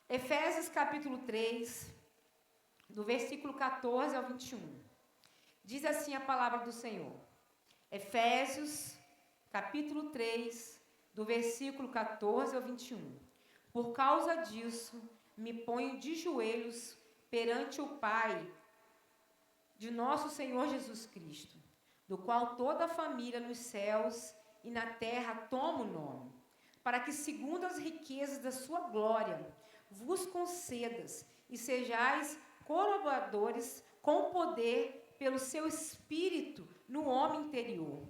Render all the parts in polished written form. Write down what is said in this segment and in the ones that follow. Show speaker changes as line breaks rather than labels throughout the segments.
Efésios capítulo 3, do versículo 14 ao 21. Diz assim a palavra do Senhor. Efésios capítulo 3, do versículo 14 ao 21. Por causa disso, me ponho de joelhos perante o Pai de nosso Senhor Jesus Cristo, do qual toda a família nos céus e na terra toma o nome, para que, segundo as riquezas da sua glória, vos concedas e sejais colaboradores com poder pelo seu Espírito no homem interior,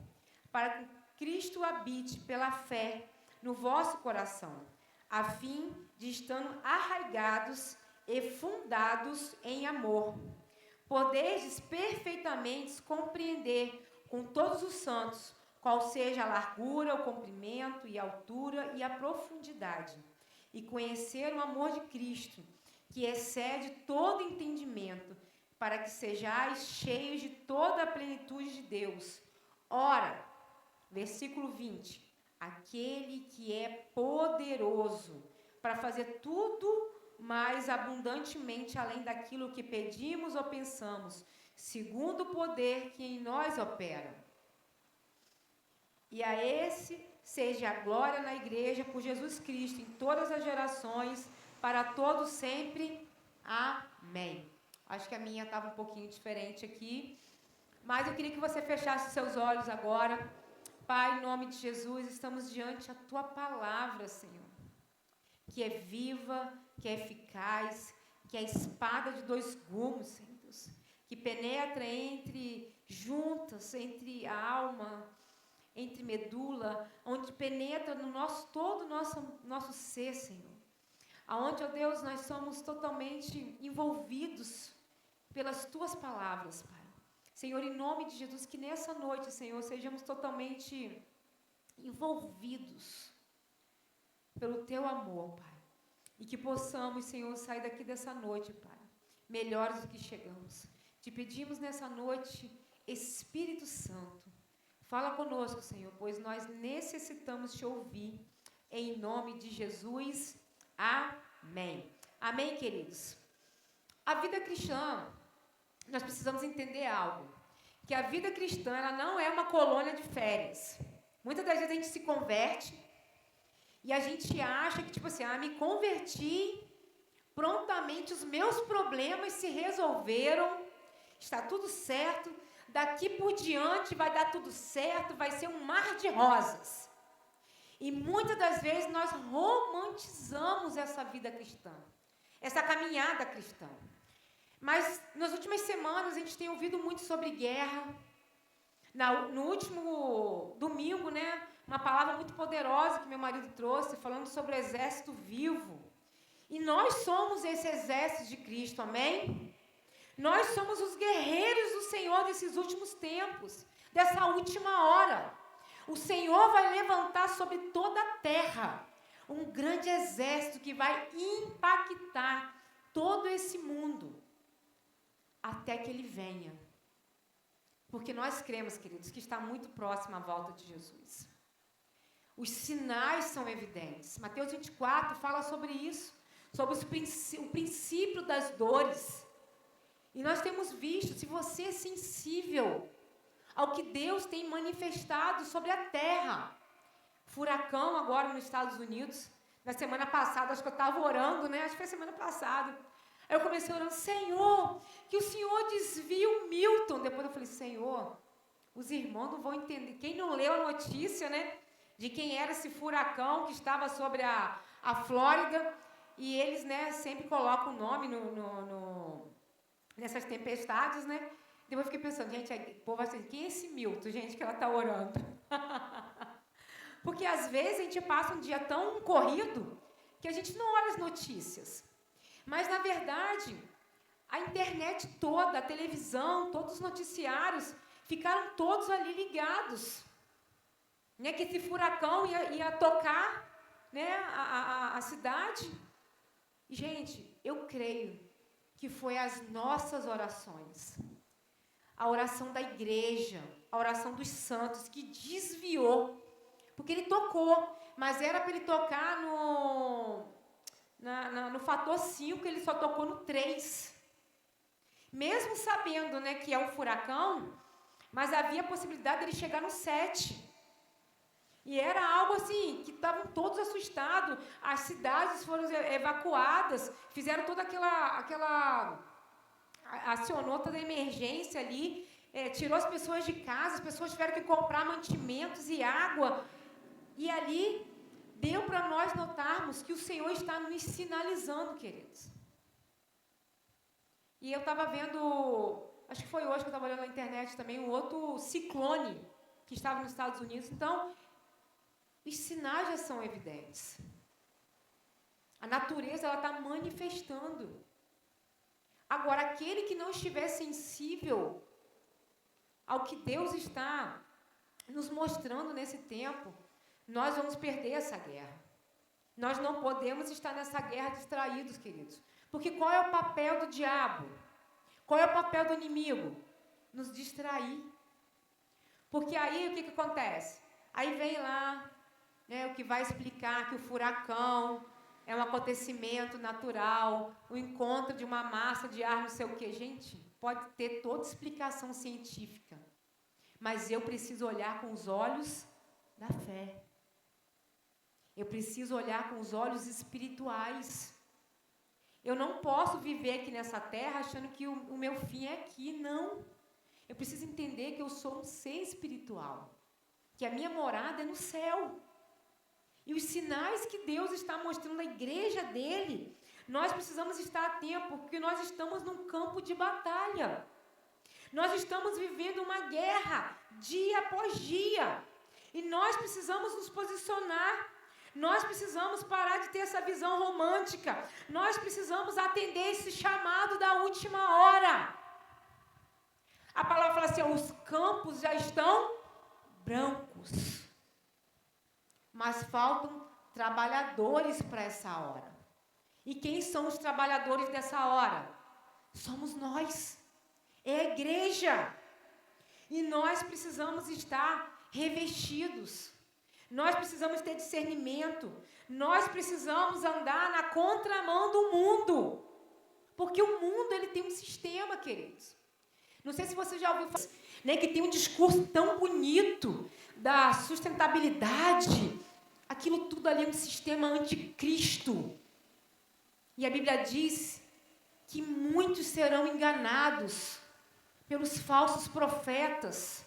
para que Cristo habite pela fé no vosso coração, a fim de, estando arraigados e fundados em amor, podeis perfeitamente compreender com todos os santos qual seja a largura, o comprimento e a altura e a profundidade, e conhecer o amor de Cristo, que excede todo entendimento, para que sejais cheios de toda a plenitude de Deus. Ora, versículo 20, aquele que é poderoso para fazer tudo mais abundantemente além daquilo que pedimos ou pensamos, segundo o poder que em nós opera. E a esse seja a glória na igreja por Jesus Cristo em todas as gerações, para todos sempre. Amém. Acho que a minha estava um pouquinho diferente aqui, mas eu queria que você fechasse seus olhos agora. Pai, em nome de Jesus, estamos diante da Tua palavra, Senhor, que é viva, que é eficaz, que é a espada de dois gumes, Senhor Deus, que penetra entre juntas, entre a alma, entre medula, onde penetra no todo o nosso ser, Senhor. Aonde, ó Deus, nós somos totalmente envolvidos pelas Tuas palavras, Pai. Senhor, em nome de Jesus, que nessa noite, Senhor, sejamos totalmente envolvidos pelo Teu amor, Pai. E que possamos, Senhor, sair daqui dessa noite, Pai, melhores do que chegamos. Te pedimos nessa noite, Espírito Santo, fala conosco, Senhor, pois nós necessitamos Te ouvir. Em nome de Jesus, amém. Amém, queridos? A vida cristã, nós precisamos entender algo, que a vida cristã, ela não é uma colônia de férias. Muitas das vezes a gente se converte e a gente acha que, tipo assim, me converti, prontamente os meus problemas se resolveram, está tudo certo, daqui por diante vai dar tudo certo, vai ser um mar de rosas. E muitas das vezes nós romantizamos essa vida cristã, essa caminhada cristã. Mas nas últimas semanas a gente tem ouvido muito sobre guerra. No último domingo, né, uma palavra muito poderosa que meu marido trouxe, falando sobre o exército vivo. E nós somos esse exército de Cristo, amém? Nós somos os guerreiros do Senhor desses últimos tempos, dessa última hora. O Senhor vai levantar sobre toda a terra um grande exército que vai impactar todo esse mundo, até que Ele venha. Porque nós cremos, queridos, que está muito próximo a volta de Jesus. Os sinais são evidentes. Mateus 24 fala sobre isso, sobre o princípio das dores. E nós temos visto, se você é sensível ao que Deus tem manifestado sobre a terra. Furacão agora nos Estados Unidos. Na semana passada, acho que eu estava orando, né? Acho que foi semana passada. Aí eu comecei orando, Senhor, que o Senhor desvie o Milton. Depois eu falei, Senhor, os irmãos não vão entender. Quem não leu a notícia, né? De quem era esse furacão que estava sobre a Flórida. E eles, né, sempre colocam o nome nessas tempestades, né? Depois eu fiquei pensando, gente, o povo vai dizer, quem é esse Milton, gente, que ela está orando? Porque às vezes a gente passa um dia tão corrido que a gente não olha as notícias. Mas, na verdade, a internet toda, a televisão, todos os noticiários, ficaram todos ali ligados. Né, que esse furacão ia tocar, né, a cidade. E, gente, eu creio que foi as nossas orações, a oração da igreja, a oração dos santos, que desviou. Porque Ele tocou, mas era para Ele tocar no fator 5, ele só tocou no 3. Mesmo sabendo, né, que é um furacão, mas havia a possibilidade dele chegar no 7. E era algo assim, que estavam todos assustados, as cidades foram evacuadas, fizeram toda acionou toda a emergência ali, tirou as pessoas de casa, as pessoas tiveram que comprar mantimentos e água, e ali deu para nós notarmos que o Senhor está nos sinalizando, queridos. E eu estava vendo, acho que foi hoje que eu estava olhando na internet também, um outro ciclone que estava nos Estados Unidos. Então, os sinais já são evidentes. A natureza está manifestando. Agora, aquele que não estiver sensível ao que Deus está nos mostrando nesse tempo, nós vamos perder essa guerra. Nós não podemos estar nessa guerra distraídos, queridos. Porque qual é o papel do diabo? Qual é o papel do inimigo? Nos distrair. Porque aí o que acontece? Aí vem lá, né, o que vai explicar que o furacão é um acontecimento natural, o encontro de uma massa de ar, não sei o quê. Gente, pode ter toda explicação científica, mas eu preciso olhar com os olhos da fé. Eu preciso olhar com os olhos espirituais. Eu não posso viver aqui nessa terra achando que o meu fim é aqui, não. Eu preciso entender que eu sou um ser espiritual, que a minha morada é no céu. E os sinais que Deus está mostrando na igreja dele, nós precisamos estar a tempo, porque nós estamos num campo de batalha. Nós estamos vivendo uma guerra, dia após dia. E nós precisamos nos posicionar. Nós precisamos parar de ter essa visão romântica. Nós precisamos atender esse chamado da última hora. A palavra fala assim, os campos já estão brancos. Mas faltam trabalhadores para essa hora. E quem são os trabalhadores dessa hora? Somos nós. É a igreja. E nós precisamos estar revestidos. Nós precisamos ter discernimento. Nós precisamos andar na contramão do mundo. Porque o mundo, ele tem um sistema, queridos. Não sei se você já ouviu falar, né, que tem um discurso tão bonito da sustentabilidade. Aquilo tudo ali é um sistema anticristo. E a Bíblia diz que muitos serão enganados pelos falsos profetas.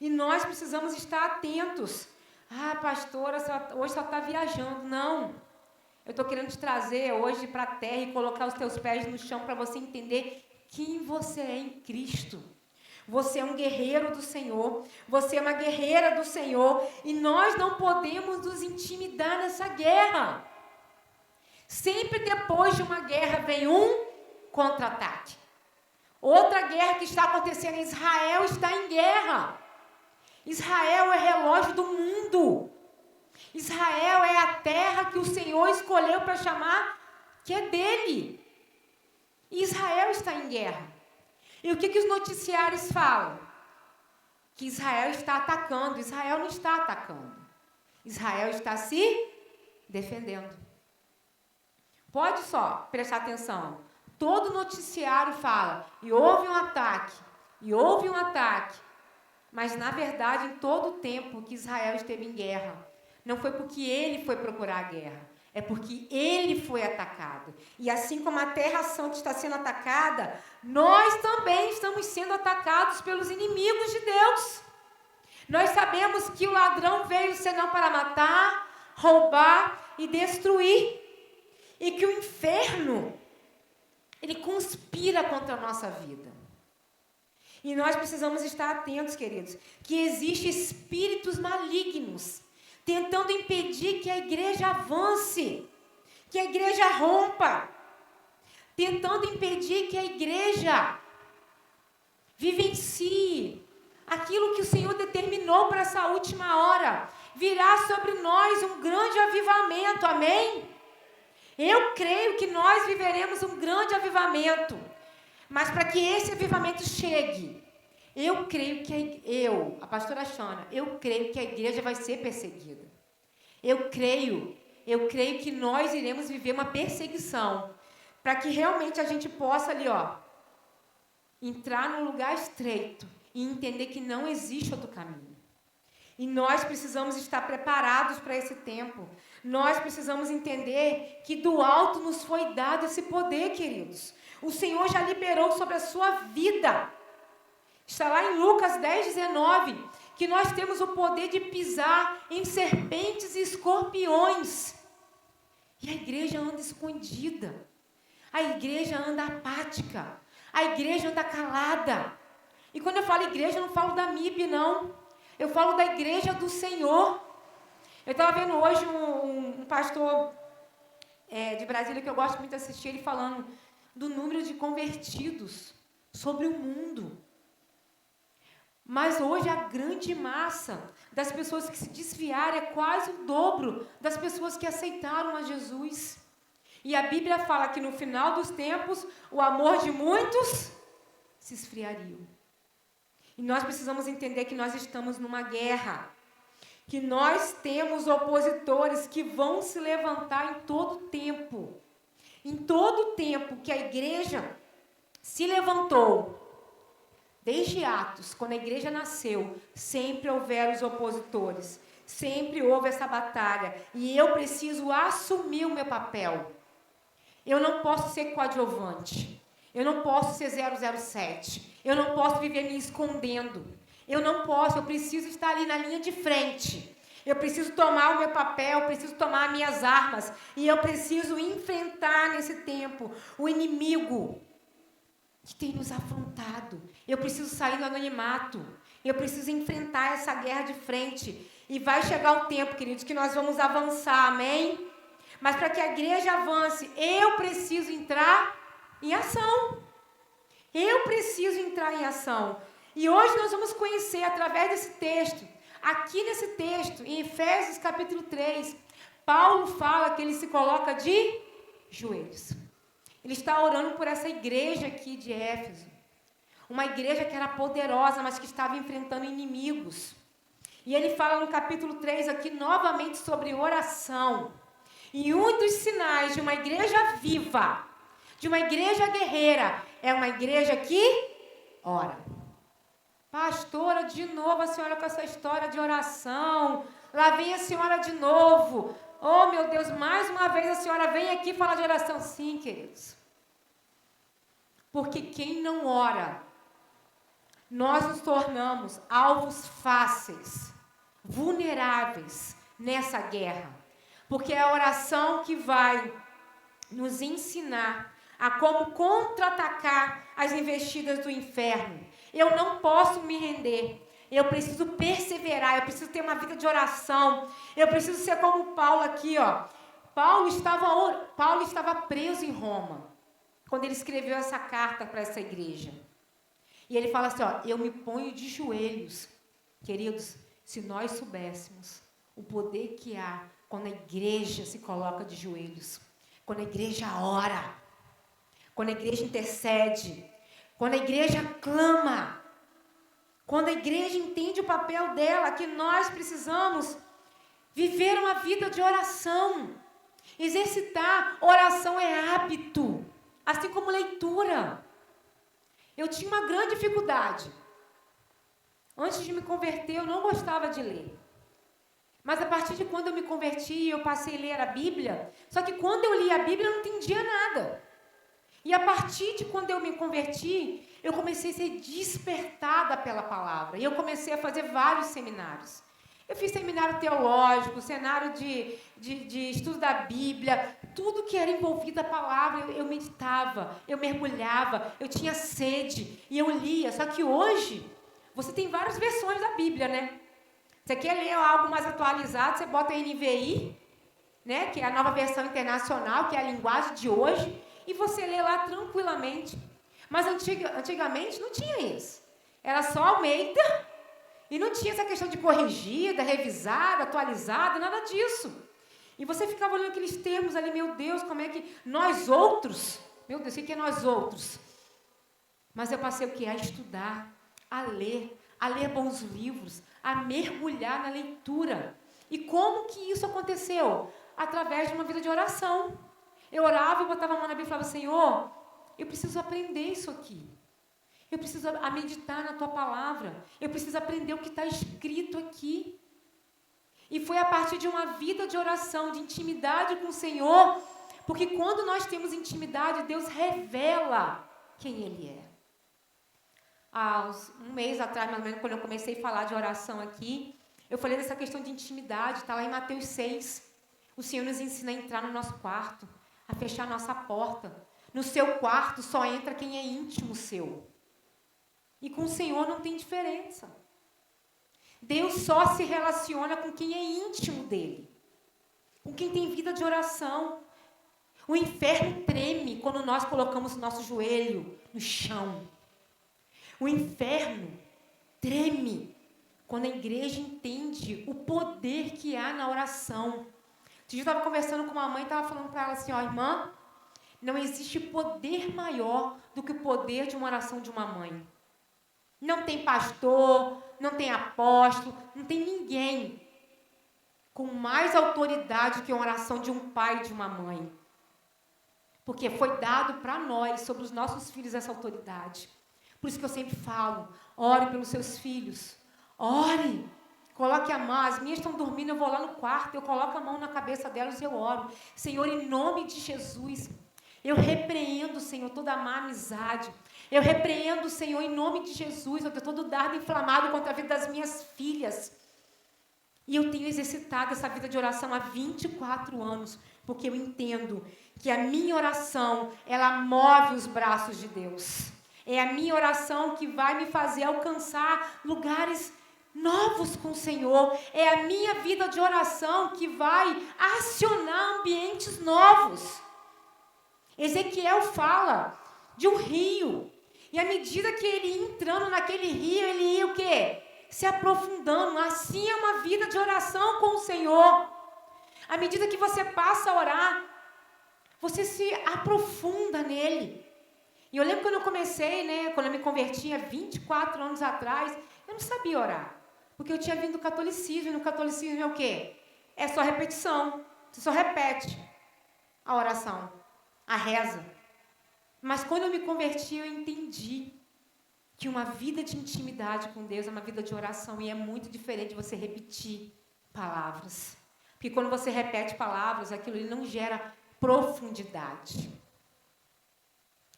E nós precisamos estar atentos. Ah, pastora, hoje só está viajando. Não. Eu estou querendo te trazer hoje para a terra e colocar os teus pés no chão para você entender quem você é em Cristo. Você é um guerreiro do Senhor. Você é uma guerreira do Senhor. E nós não podemos nos intimidar nessa guerra. Sempre depois de uma guerra vem um contra-ataque. Outra guerra que está acontecendo em Israel está em guerra. Israel é relógio do mundo. Israel é a terra que o Senhor escolheu para chamar, que é dele. E Israel está em guerra. E o que os noticiários falam? Que Israel está atacando. Israel não está atacando. Israel está se defendendo. Pode só prestar atenção. Todo noticiário fala, e houve um ataque, e houve um ataque. Mas, na verdade, em todo o tempo que Israel esteve em guerra, não foi porque ele foi procurar a guerra, é porque ele foi atacado. E assim como a Terra Santa está sendo atacada, nós também estamos sendo atacados pelos inimigos de Deus. Nós sabemos que o ladrão veio senão para matar, roubar e destruir. E que o inferno, ele conspira contra a nossa vida. E nós precisamos estar atentos, queridos, que existem espíritos malignos tentando impedir que a igreja avance, que a igreja rompa, tentando impedir que a igreja vivencie aquilo que o Senhor determinou para essa última hora. Virá sobre nós um grande avivamento, amém? Eu creio que nós viveremos um grande avivamento. Mas para que esse avivamento chegue, eu creio que a pastora Shana, eu creio que a igreja vai ser perseguida. Eu creio eu creio que nós iremos viver uma perseguição, para que realmente a gente possa ali, entrar num lugar estreito e entender que não existe outro caminho. E nós precisamos estar preparados para esse tempo. Nós precisamos entender que do alto nos foi dado esse poder, queridos. O Senhor já liberou sobre a sua vida. Está lá em Lucas 10:19, que nós temos o poder de pisar em serpentes e escorpiões. E a igreja anda escondida. A igreja anda apática. A igreja anda calada. E quando eu falo igreja, eu não falo da MIB, não. Eu falo da igreja do Senhor. Eu estava vendo hoje um pastor de Brasília, que eu gosto muito de assistir, ele falando do número de convertidos sobre o mundo. Mas hoje a grande massa das pessoas que se desviaram é quase o dobro das pessoas que aceitaram a Jesus. E a Bíblia fala que no final dos tempos, o amor de muitos se esfriaria. E nós precisamos entender que nós estamos numa guerra. Que nós temos opositores que vão se levantar em todo tempo. Em todo tempo que a igreja se levantou, desde Atos, quando a igreja nasceu, sempre houveram os opositores. Sempre houve essa batalha. E eu preciso assumir o meu papel. Eu não posso ser coadjuvante. Eu não posso ser 007. Eu não posso viver me escondendo. Eu não posso, eu preciso estar ali na linha de frente. Eu preciso tomar o meu papel, eu preciso tomar as minhas armas. E eu preciso enfrentar nesse tempo o inimigo que tem nos afrontado. Eu preciso sair do anonimato. Eu preciso enfrentar essa guerra de frente. E vai chegar o tempo, queridos, que nós vamos avançar, amém? Mas para que a igreja avance, eu preciso entrar em ação. Eu preciso entrar em ação. E hoje nós vamos conhecer, através desse texto, aqui nesse texto, em Efésios capítulo 3, Paulo fala que ele se coloca de joelhos. Ele está orando por essa igreja aqui de Éfeso. Uma igreja que era poderosa, mas que estava enfrentando inimigos. E ele fala no capítulo 3 aqui novamente sobre oração. E um dos sinais de uma igreja viva, de uma igreja guerreira, é uma igreja que ora. Pastora, de novo a senhora com essa história de oração. Lá vem a senhora de novo. Oh, meu Deus, mais uma vez a senhora vem aqui falar de oração. Sim, queridos. Porque quem não ora, nós nos tornamos alvos fáceis, vulneráveis nessa guerra. Porque é a oração que vai nos ensinar a como contra-atacar as investidas do inferno. Eu não posso me render. Eu preciso perseverar. Eu preciso ter uma vida de oração. Eu preciso ser como Paulo aqui, ó. Paulo estava preso em Roma, quando ele escreveu essa carta para essa igreja. E ele fala assim, ó, eu me ponho de joelhos. Queridos, se nós soubéssemos o poder que há quando a igreja se coloca de joelhos, quando a igreja ora, quando a igreja intercede, quando a igreja clama, quando a igreja entende o papel dela, que nós precisamos viver uma vida de oração, exercitar. Oração é hábito, assim como leitura. Eu tinha uma grande dificuldade. Antes de me converter, eu não gostava de ler. Mas a partir de quando eu me converti, eu passei a ler a Bíblia. Só que quando eu li a Bíblia, eu não entendia nada. E a partir de quando eu me converti, eu comecei a ser despertada pela palavra. E eu comecei a fazer vários seminários. Eu fiz seminário teológico, seminário de estudo da Bíblia. Tudo que era envolvido a palavra, eu meditava, eu mergulhava, eu tinha sede e eu lia. Só que hoje, você tem várias versões da Bíblia, né? Você quer ler algo mais atualizado, você bota a NVI, né, que é a nova versão internacional, que é a linguagem de hoje, e você lê lá tranquilamente. Mas antigamente não tinha isso. Era só Almeida, e não tinha essa questão de corrigida, revisada, atualizada, nada disso. E você ficava olhando aqueles termos ali, meu Deus, como é que nós outros, meu Deus, o que é nós outros? Mas eu passei o quê? A estudar, a ler bons livros, a mergulhar na leitura. E como que isso aconteceu? através de uma vida de oração. Eu orava e botava a mão na Bíblia e falava, Senhor, eu preciso aprender isso aqui. Eu preciso meditar na Tua palavra. Eu preciso aprender o que está escrito aqui. E foi a partir de uma vida de oração, de intimidade com o Senhor, porque quando nós temos intimidade, Deus revela quem Ele é. Há um mês atrás, mais ou menos, quando eu comecei a falar de oração aqui, eu falei dessa questão de intimidade, está lá em Mateus 6. O Senhor nos ensina a entrar no nosso quarto, a fechar a nossa porta. No seu quarto só entra quem é íntimo seu. E com o Senhor não tem diferença. Deus só se relaciona com quem é íntimo dele. Com quem tem vida de oração. O inferno treme quando nós colocamos o nosso joelho no chão. O inferno treme quando a igreja entende o poder que há na oração. Eu estava conversando com uma mãe e estava falando para ela assim, ó, irmã, não existe poder maior do que o poder de uma oração de uma mãe. Não tem pastor, não tem apóstolo, não tem ninguém com mais autoridade que a oração de um pai e de uma mãe. Porque foi dado para nós, sobre os nossos filhos, essa autoridade. Por isso que eu sempre falo, ore pelos seus filhos. Ore. Coloque a mão. As minhas estão dormindo, eu vou lá no quarto, eu coloco a mão na cabeça delas e eu oro. Senhor, em nome de Jesus, eu repreendo, Senhor, toda má amizade. Eu repreendo, Senhor, em nome de Jesus, todo dardo inflamado contra a vida das minhas filhas. E eu tenho exercitado essa vida de oração há 24 anos, porque eu entendo que a minha oração, ela move os braços de Deus. É a minha oração que vai me fazer alcançar lugares novos com o Senhor. É a minha vida de oração que vai acionar ambientes novos. Ezequiel fala de um rio. E à medida que ele ia entrando naquele rio, ele ia o quê? Se aprofundando. Assim é uma vida de oração com o Senhor. À medida que você passa a orar, você se aprofunda nele. E eu lembro quando eu comecei, quando eu me converti há 24 anos atrás, eu não sabia orar. Porque eu tinha vindo do catolicismo, e no catolicismo é o quê? É só repetição. Você só repete a oração, a reza. Mas quando eu me converti, eu entendi que uma vida de intimidade com Deus é uma vida de oração. E é muito diferente de você repetir palavras. Porque quando você repete palavras, aquilo ali não gera profundidade.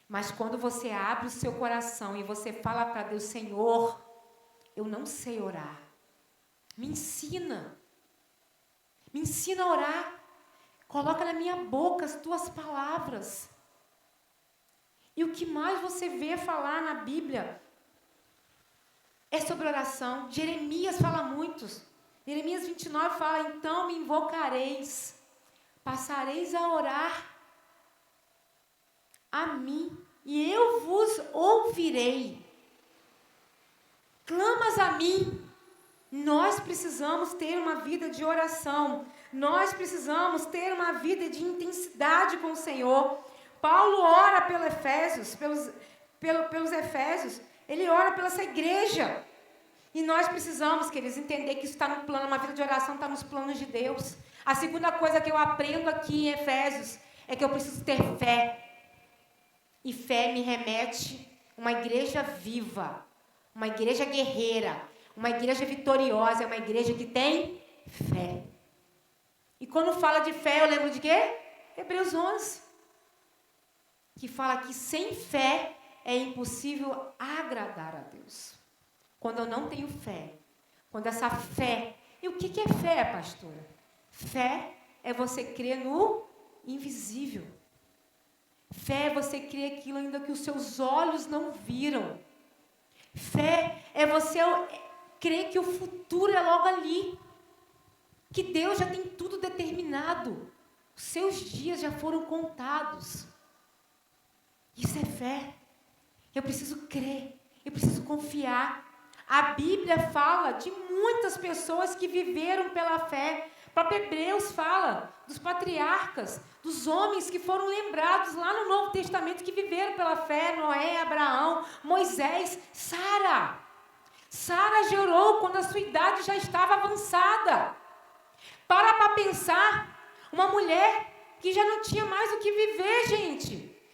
Mas quando você abre o seu coração e você fala para Deus, Senhor, eu não sei orar. Me ensina. Me ensina a orar. Coloca na minha boca as tuas palavras. E o que mais você vê falar na Bíblia é sobre oração. Jeremias fala muitos. Jeremias 29 fala, então me invocareis, passareis a orar a mim, e eu vos ouvirei. Clamas a mim. Nós precisamos ter uma vida de oração. Nós precisamos ter uma vida de intensidade com o Senhor. Paulo ora pelos Efésios. Ele ora pela essa igreja. E nós precisamos, queridos, entender que isso está no plano, uma vida de oração está nos planos de Deus. A segunda coisa que eu aprendo aqui em Efésios é que eu preciso ter fé. E fé me remete a uma igreja viva, uma igreja guerreira, uma igreja vitoriosa, é uma igreja que tem fé. E quando fala de fé, eu lembro de quê? Hebreus 11. Que fala que sem fé é impossível agradar a Deus. Quando eu não tenho fé, quando essa fé... E o que é fé, pastora? Fé é você crer no invisível. Fé é você crer aquilo ainda que os seus olhos não viram. Fé é você crer que o futuro é logo ali. Que Deus já tem tudo determinado. Os seus dias já foram contados. Isso é fé. Eu preciso crer. Eu preciso confiar. A Bíblia fala de muitas pessoas que viveram pela fé. O próprio Hebreus fala dos patriarcas, dos homens que foram lembrados lá no Novo Testamento que viveram pela fé. Noé, Abraão, Moisés, Sara. Sara gerou quando a sua idade já estava avançada. Para pensar, Uma mulher que já não tinha mais o que viver, gente.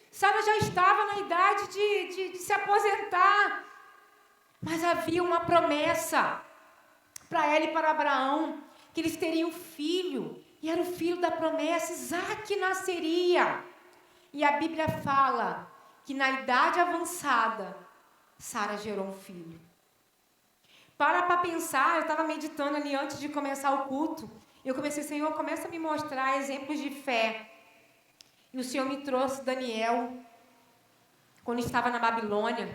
Sara já estava na idade de se aposentar. Mas havia uma promessa para ela e para Abraão, que eles teriam um filho. E era o filho da promessa, Isaque nasceria. E a Bíblia fala que na idade avançada, Sara gerou um filho. Para pensar, eu estava meditando ali antes de começar o culto. Eu comecei, Senhor, começa a me mostrar exemplos de fé. E o Senhor me trouxe Daniel, quando estava na Babilônia.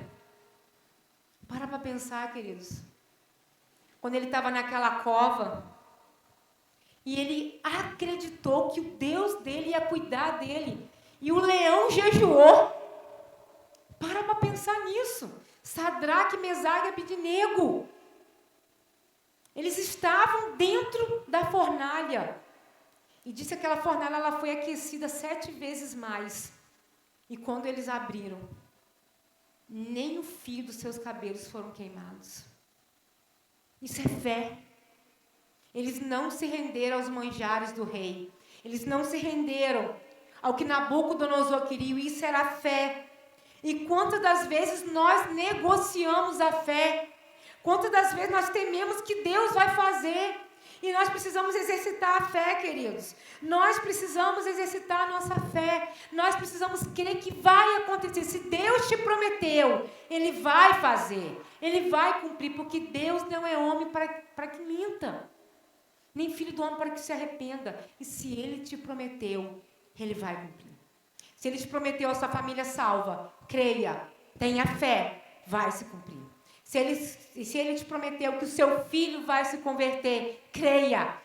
Para pensar, queridos. Quando ele estava naquela cova, e ele acreditou que o Deus dele ia cuidar dele. E o leão jejuou. Para pensar nisso. Sadraque, Mesaque e Abednego. Eles estavam dentro da fornalha. E disse que aquela fornalha ela foi aquecida 7 vezes mais. E quando eles abriram, nem o fio dos seus cabelos foram queimados. Isso é fé. Eles não se renderam aos manjares do rei. Eles não se renderam ao que Nabucodonosor queria. Isso era fé. E quantas das vezes nós negociamos a fé? Quantas das vezes nós tememos que Deus vai fazer? E nós precisamos exercitar a fé, queridos. Nós precisamos exercitar a nossa fé. Nós precisamos crer que vai acontecer. Se Deus te prometeu, Ele vai fazer. Ele vai cumprir, porque Deus não é homem para que minta. Nem filho do homem para que se arrependa. E se Ele te prometeu, Ele vai cumprir. Se Ele te prometeu a sua família salva, creia, tenha fé, vai se cumprir. Se ele te prometeu que o seu filho vai se converter, creia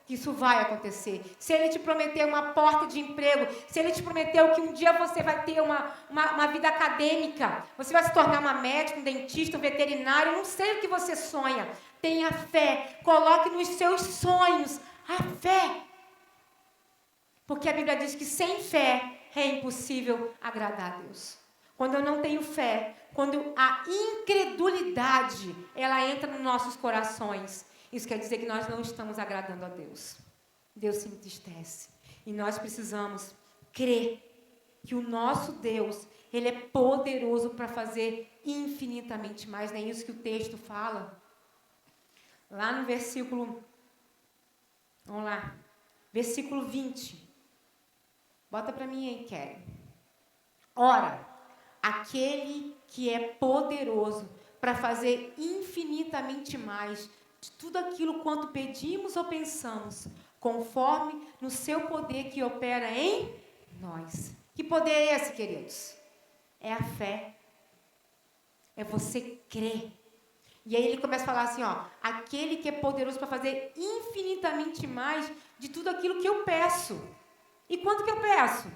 que isso vai acontecer. Se Ele te prometeu uma porta de emprego, se Ele te prometeu que um dia você vai ter uma vida acadêmica, você vai se tornar uma médica, um dentista, um veterinário, não sei o que você sonha. Tenha fé, coloque nos seus sonhos a fé. Porque a Bíblia diz que sem fé é impossível agradar a Deus. Quando eu não tenho fé, quando a incredulidade, ela entra nos nossos corações, isso quer dizer que nós não estamos agradando a Deus. Deus se entristece. E nós precisamos crer que o nosso Deus, Ele é poderoso para fazer infinitamente mais. Não é isso que o texto fala? Lá no versículo, vamos lá, versículo 20. Bota para mim aí, Kelly. Ora, aquele que é poderoso para fazer infinitamente mais de tudo aquilo quanto pedimos ou pensamos, conforme no seu poder que opera em nós. Que poder é esse, queridos? É a fé. É você crer. E aí ele começa a falar assim, ó, aquele que é poderoso para fazer infinitamente mais de tudo aquilo que eu peço. E quando que eu peço?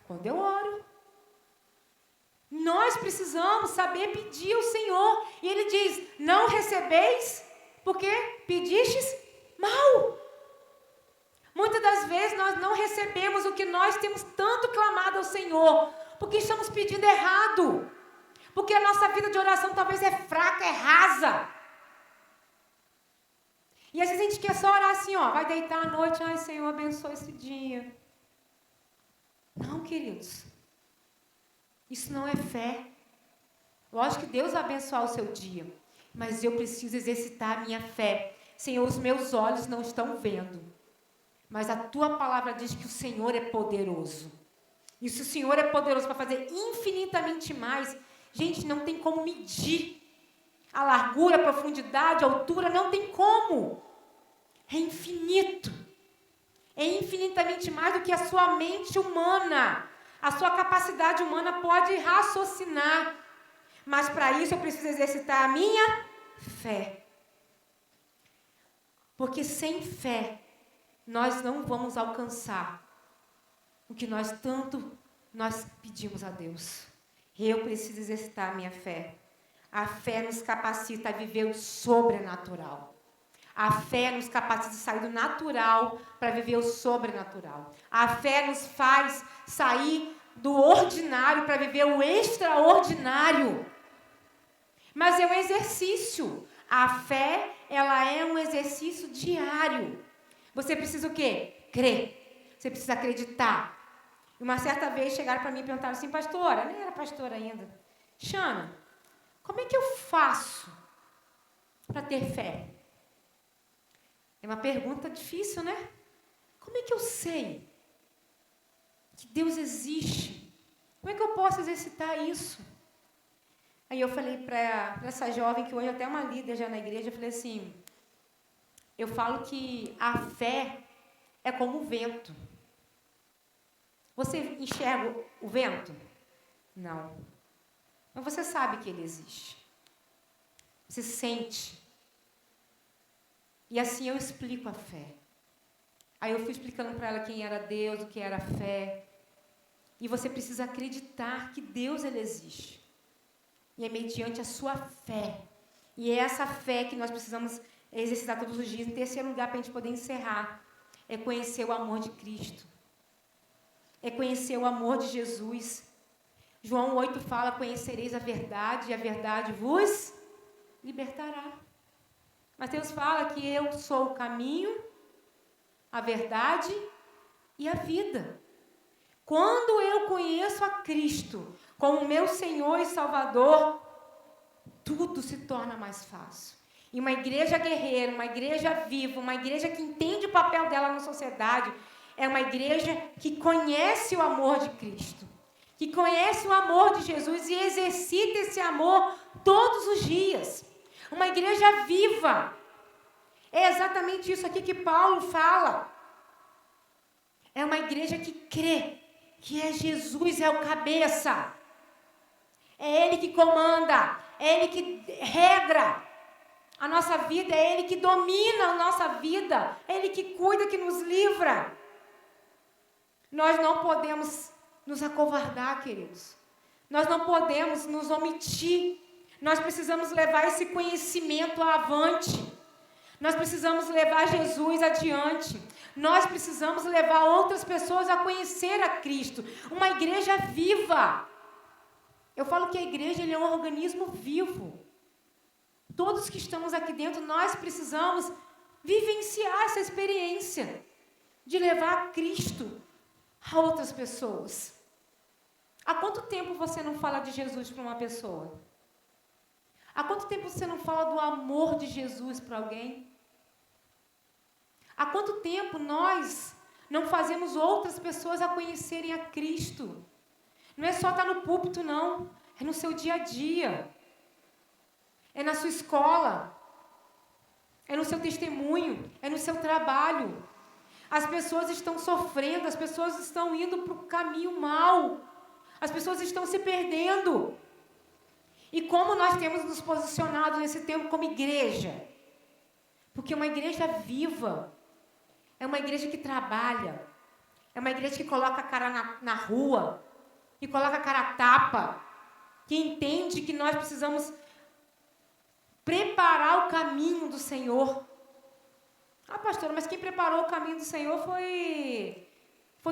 Quando eu oro. Nós precisamos saber pedir ao Senhor. E Ele diz, não recebeis, porque pedistes mal. Muitas das vezes nós não recebemos o que nós temos tanto clamado ao Senhor, porque estamos pedindo errado. Porque a nossa vida de oração talvez é fraca, é rasa. E às vezes a gente quer só orar assim, ó, vai deitar à noite, ai Senhor, abençoa esse dia. Não, queridos. Isso não é fé. Lógico que Deus vai abençoar o seu dia. Mas eu preciso exercitar a minha fé. Senhor, os meus olhos não estão vendo. Mas a tua palavra diz que o Senhor é poderoso. E se o Senhor é poderoso para fazer infinitamente mais, gente, não tem como medir. A largura, a profundidade, a altura, não tem como. É infinito. É infinitamente mais do que a sua mente humana. A sua capacidade humana pode raciocinar. Mas para isso eu preciso exercitar a minha fé. Porque sem fé, nós não vamos alcançar o que nós pedimos a Deus. Eu preciso exercitar a minha fé. A fé nos capacita a viver o sobrenatural. A fé nos capacita a sair do natural para viver o sobrenatural. A fé nos faz sair do ordinário para viver o extraordinário. Mas é um exercício. A fé, ela é um exercício diário. Você precisa o quê? Crer. você precisa acreditar. E uma certa vez chegaram para mim e perguntaram assim, pastora, nem era pastora ainda, Xana, como é que eu faço para ter fé? É uma pergunta difícil, né? Como é que eu sei que Deus existe? Como é que eu posso exercitar isso? Aí eu falei para essa jovem, que hoje até é uma líder já na igreja, eu falei assim, eu falo que a fé é como o vento. Você enxerga o vento? Não. Mas você sabe que ele existe. Você sente. E assim eu explico a fé. Aí eu fui explicando para ela quem era Deus, o que era a fé. E você precisa acreditar que Deus, ele existe. E é mediante a sua fé. E é essa fé que nós precisamos exercitar todos os dias. Em terceiro lugar, para a gente poder encerrar, é conhecer o amor de Cristo. É conhecer o amor de Jesus. João 8 fala, conhecereis a verdade, e a verdade vos libertará. Mateus fala que eu sou o caminho, a verdade e a vida. Quando eu conheço a Cristo como meu Senhor e Salvador, tudo se torna mais fácil. E uma igreja guerreira, uma igreja viva, uma igreja que entende o papel dela na sociedade, é uma igreja que conhece o amor de Cristo, que conhece o amor de Jesus e exercita esse amor todos os dias. Uma igreja viva. É exatamente isso aqui que Paulo fala. É uma igreja que crê que é Jesus, é o cabeça. É Ele que comanda, é Ele que regra a nossa vida, é Ele que domina a nossa vida, é Ele que cuida, que nos livra. Nós não podemos nos acovardar, queridos. Nós não podemos nos omitir. Nós precisamos levar esse conhecimento avante. Nós precisamos levar Jesus adiante. Nós precisamos levar outras pessoas a conhecer a Cristo. Uma igreja viva. Eu falo que a igreja é um organismo vivo. Todos que estamos aqui dentro, nós precisamos vivenciar essa experiência de levar Cristo a outras pessoas. Há quanto tempo você não fala de Jesus para uma pessoa? Há quanto tempo você não fala do amor de Jesus para alguém? Há quanto tempo nós não fazemos outras pessoas a conhecerem a Cristo? Não é só estar no púlpito, não. É no seu dia a dia. É na sua escola. É no seu testemunho. É no seu trabalho. As pessoas estão sofrendo. As pessoas estão indo para o caminho mau. As pessoas estão se perdendo. E como nós temos nos posicionado nesse tempo como igreja? Porque uma igreja viva é uma igreja que trabalha, é uma igreja que coloca a cara na rua, que coloca a cara a tapa, que entende que nós precisamos preparar o caminho do Senhor. Ah, pastora, mas quem preparou o caminho do Senhor foi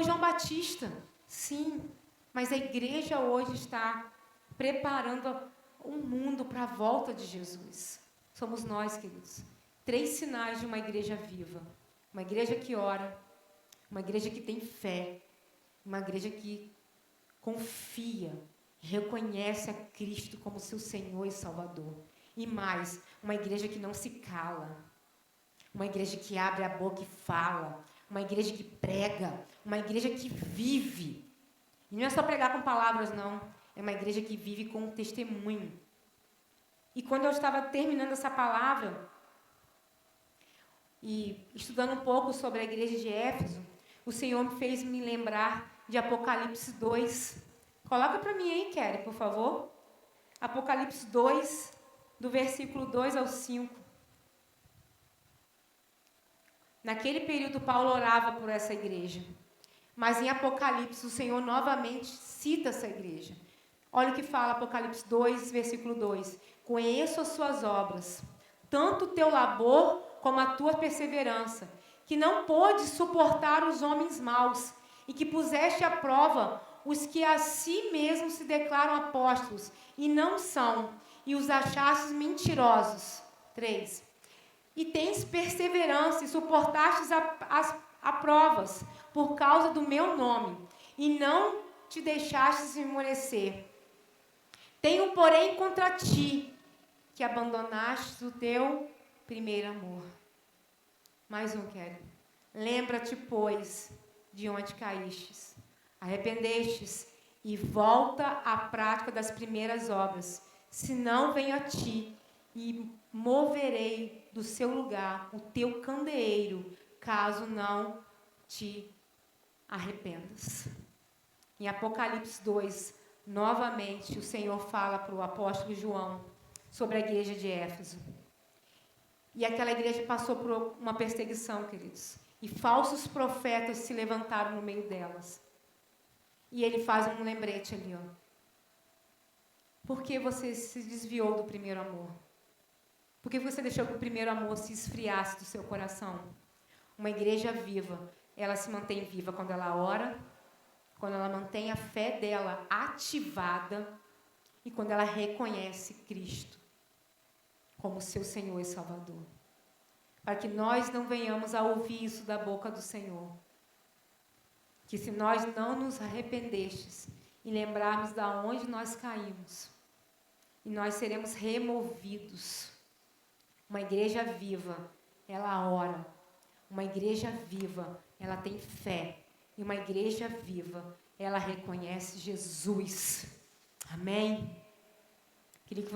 João Batista. Sim, mas a igreja hoje está preparando um mundo para a volta de Jesus. Somos nós, queridos. 3 sinais de uma igreja viva. Uma igreja que ora, uma igreja que tem fé, uma igreja que confia, reconhece a Cristo como seu Senhor e Salvador. E mais, uma igreja que não se cala, uma igreja que abre a boca e fala, uma igreja que prega, uma igreja que vive. E não é só pregar com palavras, não. É uma igreja que vive com um testemunho. E quando eu estava terminando essa palavra, e estudando um pouco sobre a igreja de Éfeso, o Senhor me fez me lembrar de Apocalipse 2. Coloca para mim aí, Kelly, por favor. Apocalipse 2, do versículo 2 ao 5. Naquele período, Paulo orava por essa igreja. Mas em Apocalipse, o Senhor novamente cita essa igreja. Olha o que fala Apocalipse 2, versículo 2. Conheço as suas obras, tanto o teu labor como a tua perseverança, que não pôde suportar os homens maus, e que puseste à prova os que a si mesmos se declaram apóstolos, e não são, e os achastes mentirosos. 3. E tens perseverança, e suportastes a provas, por causa do meu nome, e não te deixastes esmorecer. Tenho, porém, contra ti, que abandonaste o teu primeiro amor. Mais um, Kelly. Lembra-te, pois, de onde caístes, arrependestes, e volta à prática das primeiras obras. Senão venho a ti, e moverei do seu lugar o teu candeeiro, caso não te arrependas. Em Apocalipse 2, novamente, o Senhor fala para o apóstolo João sobre a igreja de Éfeso. E aquela igreja passou por uma perseguição, queridos. E falsos profetas se levantaram no meio delas. E ele faz um lembrete ali, ó. Por que você se desviou do primeiro amor? Por que você deixou que o primeiro amor se esfriasse do seu coração? Uma igreja viva, ela se mantém viva quando ela ora, quando ela mantém a fé dela ativada e quando ela reconhece Cristo como seu Senhor e Salvador. Para que nós não venhamos a ouvir isso da boca do Senhor. Que se nós não nos arrependestes e lembrarmos de onde nós caímos, e nós seremos removidos. Uma igreja viva, ela ora. Uma igreja viva, ela tem fé. E uma igreja viva, ela reconhece Jesus. Amém? Queria que